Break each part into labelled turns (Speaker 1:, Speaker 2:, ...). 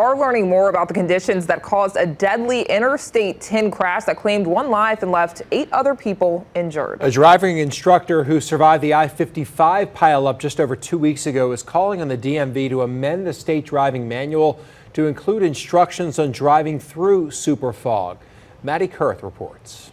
Speaker 1: Are learning more about the conditions that caused a deadly Interstate 10 crash that claimed one life and left 8 other people injured.
Speaker 2: A driving instructor who survived the I-55 pileup just over 2 weeks ago is calling on the DMV to amend the state driving manual to include instructions on driving through super fog. Maddie Kurth reports.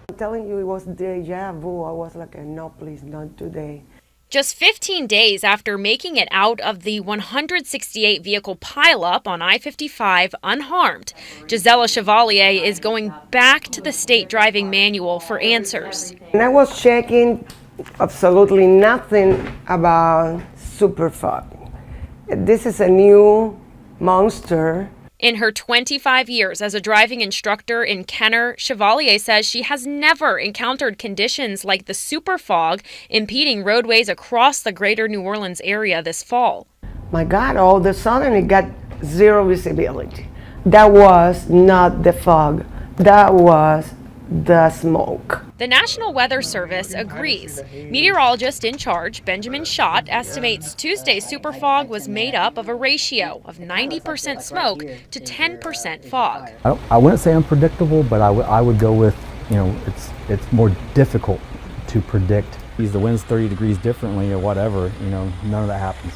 Speaker 3: I'm telling you, it was deja vu. I was like, no, please, not today.
Speaker 4: Just 15 days after making it out of the 168 vehicle pileup on I-55 unharmed, Gisela Chevalier is going back to the state driving manual for answers.
Speaker 3: And I was checking absolutely nothing about super fog. This is a new monster.
Speaker 4: In her 25 years as a driving instructor in Kenner, Chevalier says she has never encountered conditions like the super fog impeding roadways across the greater New Orleans area this fall.
Speaker 3: My God, all of a sudden it got zero visibility. That was not the fog, that was the smoke.
Speaker 4: The National Weather Service agrees. Meteorologist in charge, Benjamin Schott, estimates Tuesday's super fog was made up of a ratio of 90% smoke to 10% fog.
Speaker 5: I wouldn't say unpredictable, but I would go with, it's more difficult to predict. If the wind's 30 degrees differently or whatever, none of that happens.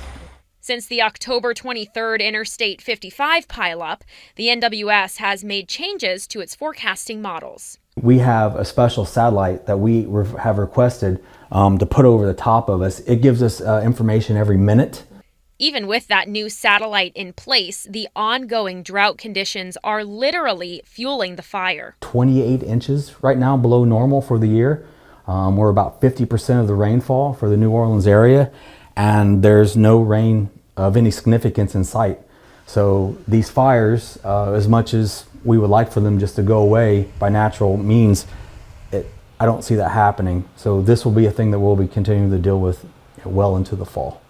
Speaker 4: Since the October 23rd Interstate 55 pileup, the NWS has made changes to its forecasting models.
Speaker 5: We have a special satellite that we have requested to put over the top of us. It gives us information every minute.
Speaker 4: Even with that new satellite in place, the ongoing drought conditions are literally fueling the fire.
Speaker 5: 28 inches right now below normal for the year. We're about 50% of the rainfall for the New Orleans area, and there's no rain of any significance in sight. So these fires, as much as we would like for them just to go away by natural means, I don't see that happening. So this will be a thing that we'll be continuing to deal with well into the fall.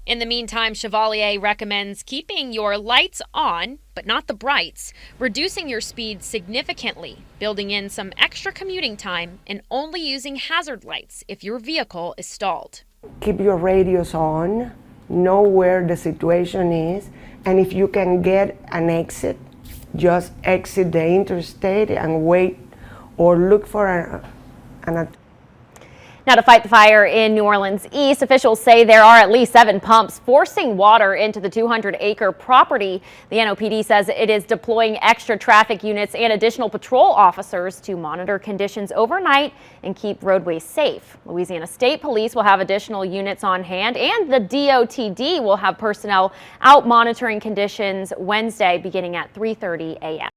Speaker 4: In the meantime, Chevalier recommends keeping your lights on, but not the brights, reducing your speed significantly, building in some extra commuting time, and only using hazard lights if your vehicle is stalled.
Speaker 3: Keep your radios on, know where the situation is, and if you can get an exit, just exit the interstate and wait or look for an
Speaker 6: Now, to fight the fire in New Orleans East, officials say there are at least 7 pumps forcing water into the 200-acre property. The NOPD says it is deploying extra traffic units and additional patrol officers to monitor conditions overnight and keep roadways safe. Louisiana State Police will have additional units on hand, and the DOTD will have personnel out monitoring conditions Wednesday beginning at 3:30 a.m.